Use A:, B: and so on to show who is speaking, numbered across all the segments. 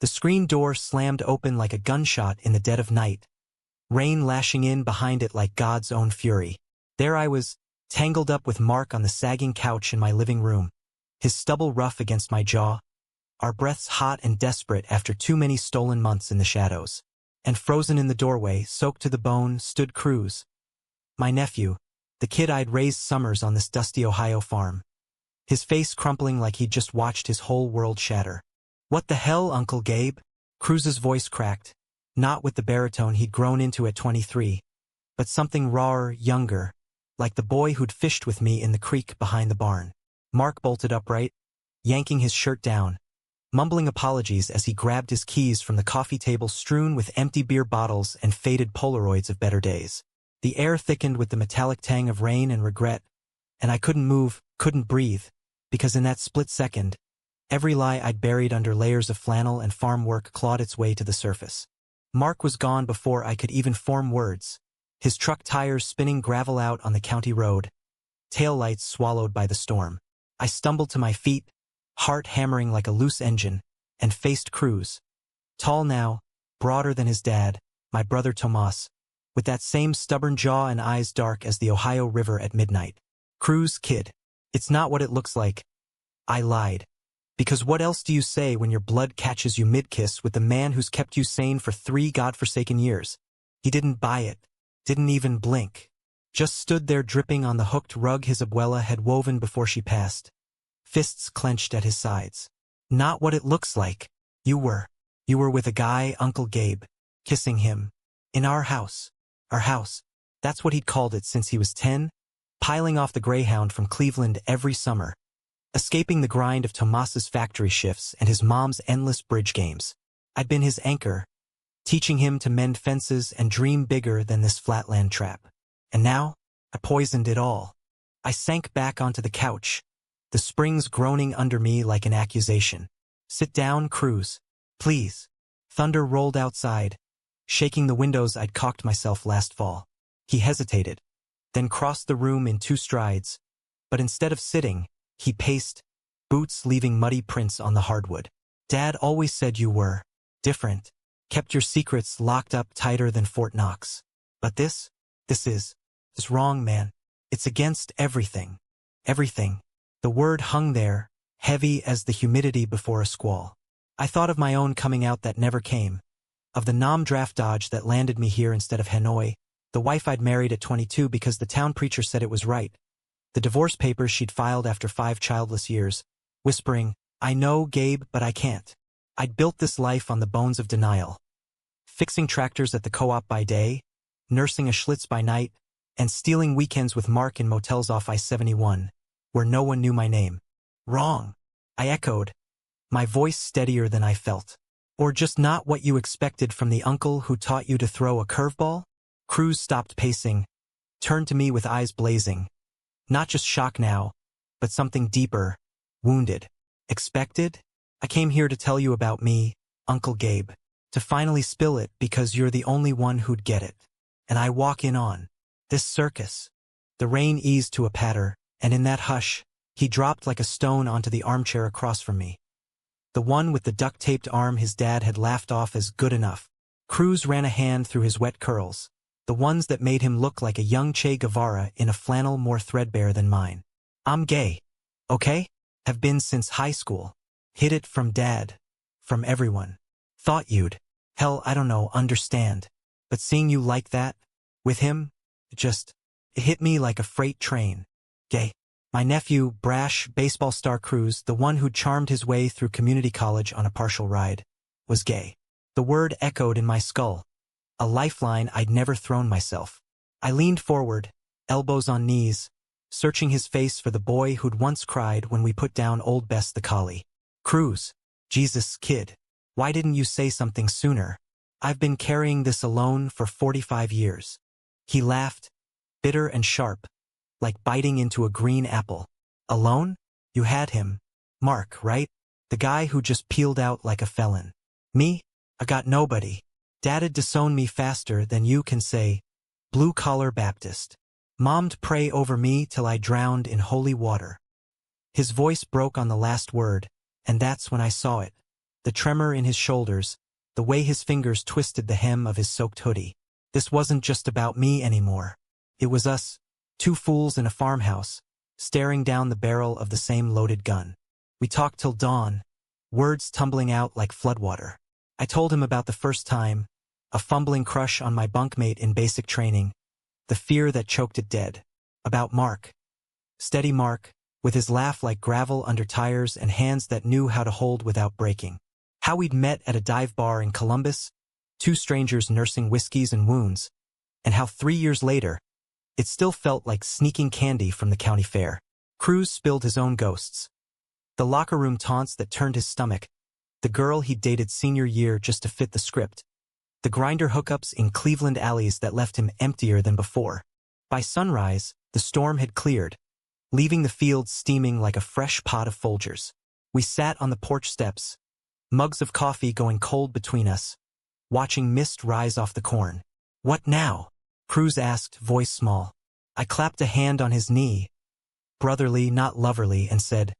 A: The screen door slammed open like a gunshot in the dead of night, rain lashing in behind it like God's own fury. There I was, tangled up with Mark on the sagging couch in my living room, his stubble rough against my jaw, our breaths hot and desperate after too many stolen months in the shadows. And frozen in the doorway, soaked to the bone, stood Cruz, my nephew, the kid I'd raised summers on this dusty Ohio farm. His face crumpling like he'd just watched his whole world shatter. "What the hell, Uncle Gabe?" Cruz's voice cracked, not with the baritone he'd grown into at 23, but something rawer, younger, like the boy who'd fished with me in the creek behind the barn. Mark bolted upright, yanking his shirt down, mumbling apologies as he grabbed his keys from the coffee table strewn with empty beer bottles and faded Polaroids of better days. The air thickened with the metallic tang of rain and regret, and I couldn't move, couldn't breathe, because in that split second, every lie I'd buried under layers of flannel and farm work clawed its way to the surface. Mark was gone before I could even form words, his truck tires spinning gravel out on the county road, taillights swallowed by the storm. I stumbled to my feet, heart hammering like a loose engine, and faced Cruz. Tall now, broader than his dad, my brother Tomas, with that same stubborn jaw and eyes dark as the Ohio River at midnight. "Cruz, kid, it's not what it looks like." I lied. Because what else do you say when your blood catches you mid-kiss with the man who's kept you sane for 3 godforsaken years? He didn't buy it, didn't even blink. Just stood there dripping on the hooked rug his abuela had woven before she passed, fists clenched at his sides. "Not what it looks like. You were with a guy, Uncle Gabe, kissing him. In our house. Our house." That's what he'd called it since he was 10, piling off the Greyhound from Cleveland every summer, escaping the grind of Tomas's factory shifts and his mom's endless bridge games. I'd been his anchor, teaching him to mend fences and dream bigger than this flatland trap. And now, I poisoned it all. I sank back onto the couch, the springs groaning under me like an accusation. "Sit down, Cruz. Please." Thunder rolled outside, shaking the windows I'd caulked myself last fall. He hesitated, then crossed the room in 2 strides, but instead of sitting, he paced, boots leaving muddy prints on the hardwood. "Dad always said you were different, kept your secrets locked up tighter than Fort Knox. But this is wrong, man. It's against everything. Everything." The word hung there, heavy as the humidity before a squall. I thought of my own coming out that never came, of the nom-draft dodge that landed me here instead of Hanoi, the wife I'd married at 22 because the town preacher said it was right, the divorce papers she'd filed after 5 childless years, whispering, "I know, Gabe, but I can't." I'd built this life on the bones of denial, fixing tractors at the co-op by day, nursing a Schlitz by night, and stealing weekends with Mark in motels off I-71, where no one knew my name. "Wrong," I echoed, my voice steadier than I felt. "Or just not what you expected from the uncle who taught you to throw a curveball?" Cruz stopped pacing, turned to me with eyes blazing. Not just shock now, but something deeper, wounded. "Expected? I came here to tell you about me, Uncle Gabe, to finally spill it because you're the only one who'd get it. And I walk in on this circus." The rain eased to a patter, and in that hush, he dropped like a stone onto the armchair across from me. The one with the duct-taped arm his dad had laughed off as good enough. Cruz ran a hand through his wet curls, the ones that made him look like a young Che Guevara in a flannel more threadbare than mine. "I'm gay, okay? Have been since high school. Hid it from Dad, from everyone. Thought you'd, hell, I don't know, understand. But seeing you like that, with him, it hit me like a freight train. Gay." My nephew, brash, baseball star Cruz, the one who'd charmed his way through community college on a partial ride, was gay. The word echoed in my skull, a lifeline I'd never thrown myself. I leaned forward, elbows on knees, searching his face for the boy who'd once cried when we put down old Bess the collie. "Cruz, Jesus, kid, why didn't you say something sooner? I've been carrying this alone for 45 years. He laughed, bitter and sharp, like biting into a green apple. "Alone? You had him. Mark, right? The guy who just peeled out like a felon. Me? I got nobody. Dad'd disown me faster than you can say, blue-collar Baptist. Mom'd pray over me till I drowned in holy water." His voice broke on the last word, and that's when I saw it. The tremor in his shoulders, the way his fingers twisted the hem of his soaked hoodie. This wasn't just about me anymore. It was us, two fools in a farmhouse, staring down the barrel of the same loaded gun. We talked till dawn, words tumbling out like floodwater. I told him about the first time, a fumbling crush on my bunkmate in basic training, the fear that choked it dead. About Mark. Steady Mark, with his laugh like gravel under tires and hands that knew how to hold without breaking. How we'd met at a dive bar in Columbus, two strangers nursing whiskeys and wounds, and how 3 years later, it still felt like sneaking candy from the county fair. Cruz spilled his own ghosts. The locker room taunts that turned his stomach, the girl he'd dated senior year just to fit the script, the grinder hookups in Cleveland alleys that left him emptier than before. By sunrise, the storm had cleared, leaving the fields steaming like a fresh pot of Folgers. We sat on the porch steps, mugs of coffee going cold between us, watching mist rise off the corn. "What now?" Cruz asked, voice small. I clapped a hand on his knee, brotherly, not loverly, and said,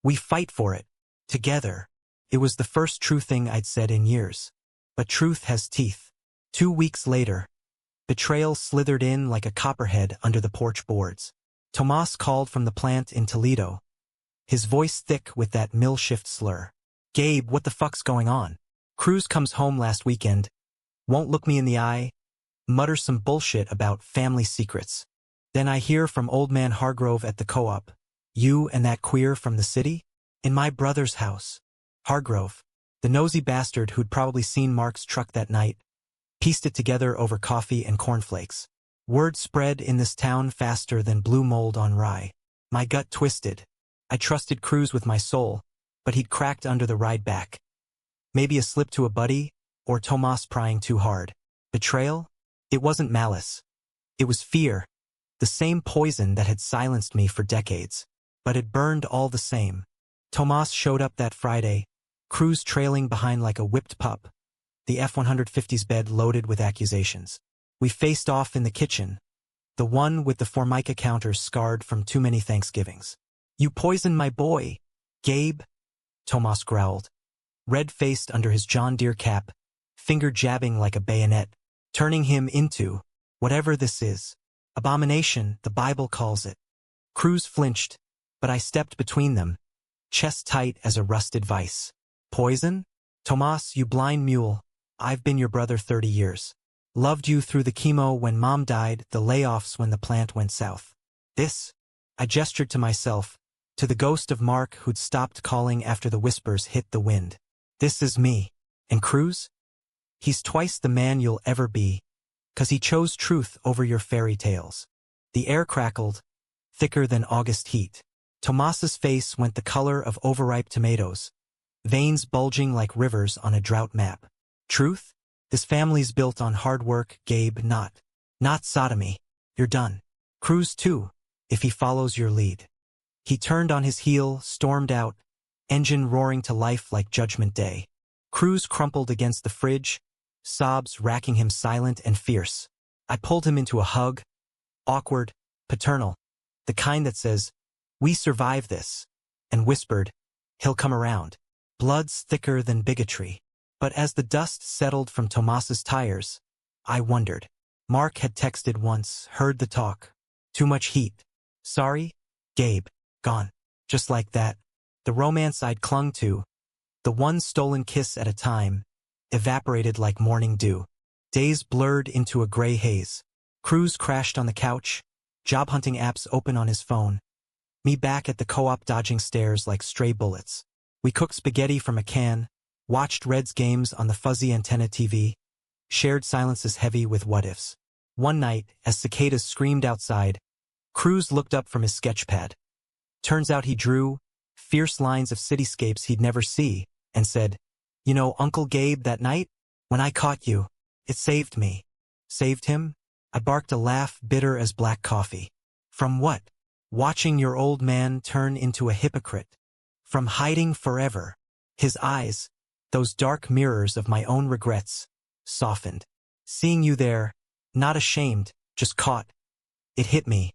A: "We fight for it. Together." It was the first true thing I'd said in years. But truth has teeth. 2 weeks later, betrayal slithered in like a copperhead under the porch boards. Tomas called from the plant in Toledo, his voice thick with that mill shift slur. "Gabe, what the fuck's going on?" Cruz comes home last weekend, won't look me in the eye, mutters some bullshit about family secrets. Then I hear from old man Hargrove at the co-op. "You and that queer from the city? In my brother's house." Hargrove, the nosy bastard who'd probably seen Mark's truck that night, pieced it together over coffee and cornflakes. Word spread in this town faster than blue mold on rye. My gut twisted. I trusted Cruz with my soul, but he'd cracked under the ride back. Maybe a slip to a buddy, or Tomas prying too hard. Betrayal? It wasn't malice. It was fear, the same poison that had silenced me for decades. But it burned all the same. Tomas showed up that Friday, Cruz trailing behind like a whipped pup, the F-150's bed loaded with accusations. We faced off in the kitchen, the one with the Formica counters scarred from too many Thanksgivings. "You poisoned my boy, Gabe," Tomas growled, red-faced under his John Deere cap, finger jabbing like a bayonet, "turning him into, whatever this is. Abomination, the Bible calls it." Cruz flinched, but I stepped between them, chest tight as a rusted vice. "Poison? Tomas, you blind mule. I've been your brother 30 years. Loved you through the chemo when Mom died, the layoffs when the plant went south. This," I gestured to myself, to the ghost of Mark who'd stopped calling after the whispers hit the wind. "This is me. And Cruz? He's twice the man you'll ever be, 'cause he chose truth over your fairy tales." The air crackled, thicker than August heat. Tomas's face went the color of overripe tomatoes, veins bulging like rivers on a drought map. "Truth? This family's built on hard work, Gabe, not sodomy. You're done. Cruz too, if he follows your lead." He turned on his heel, stormed out, engine roaring to life like Judgment Day. Cruz crumpled against the fridge, sobs racking him silent and fierce. I pulled him into a hug, awkward, paternal, the kind that says, "We survive this," and whispered, "He'll come around." Blood's thicker than bigotry. But as the dust settled from Tomas's tires, I wondered. Mark had texted once, heard the talk. Too much heat. Sorry, Gabe. Gone. Just like that. The romance I'd clung to, the one stolen kiss at a time, evaporated like morning dew. Days blurred into a gray haze. Cruz crashed on the couch, job hunting apps open on his phone. Me back at the co-op dodging stares like stray bullets. We cooked spaghetti from a can, watched Reds games on the fuzzy antenna TV, shared silences heavy with what-ifs. One night, as cicadas screamed outside, Cruz looked up from his sketchpad. Turns out he drew fierce lines of cityscapes he'd never see, and said, "You know, Uncle Gabe, that night, when I caught you, it saved me." Saved him? I barked a laugh bitter as black coffee. From what? Watching your old man turn into a hypocrite. From hiding forever. His eyes, those dark mirrors of my own regrets, softened. Seeing you there, not ashamed, just caught. It hit me.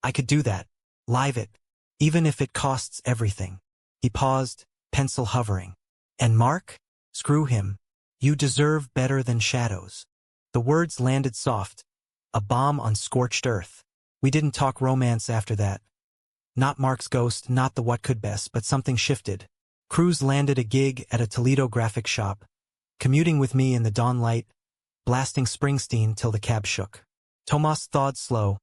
A: I could do that. Live it. Even if it costs everything. He paused, pencil hovering. And Mark? Screw him. You deserve better than shadows. The words landed soft. A bomb on scorched earth. We didn't talk romance after that. Not Mark's ghost, not the what could best, but something shifted. Cruz landed a gig at a Toledo graphic shop, commuting with me in the dawn light, blasting Springsteen till the cab shook. Tomas thawed slow,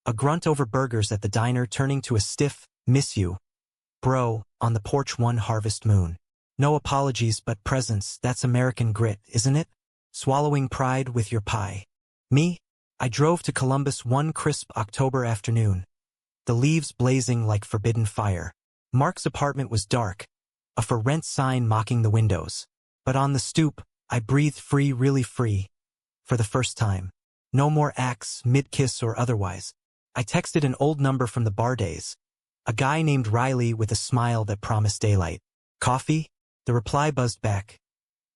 A: a grunt over burgers at the diner turning to a stiff, "Miss you, bro," on the porch one harvest moon. No apologies but presence, that's American grit, isn't it? Swallowing pride with your pie. Me? I drove to Columbus one crisp October afternoon, the leaves blazing like forbidden fire. Mark's apartment was dark, a for rent sign mocking the windows. But on the stoop, I breathed free, really free. For the first time. No more acts, mid-kiss or otherwise. I texted an old number from the bar days. A guy named Riley with a smile that promised daylight. Coffee? The reply buzzed back.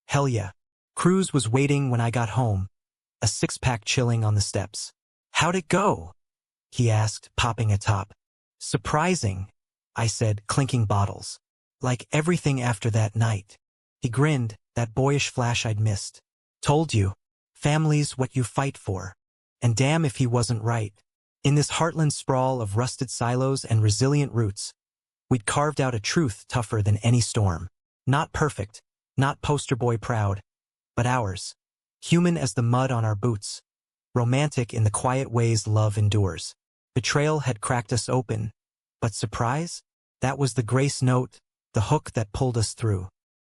A: Hell yeah. Cruz was waiting when I got home, a six-pack chilling on the steps. How'd it go? He asked, popping a top. Surprising, I said, clinking bottles. Like everything after that night. He grinned, that boyish flash I'd missed. Told you. Family's what you fight for. And damn if he wasn't right. In this heartland sprawl of rusted silos and resilient roots, we'd carved out a truth tougher than any storm. Not perfect, not poster boy proud, but ours. Human as the mud on our boots. Romantic in the quiet ways love endures. Betrayal had cracked us open, but surprise? That was the grace note, the hook that pulled us through.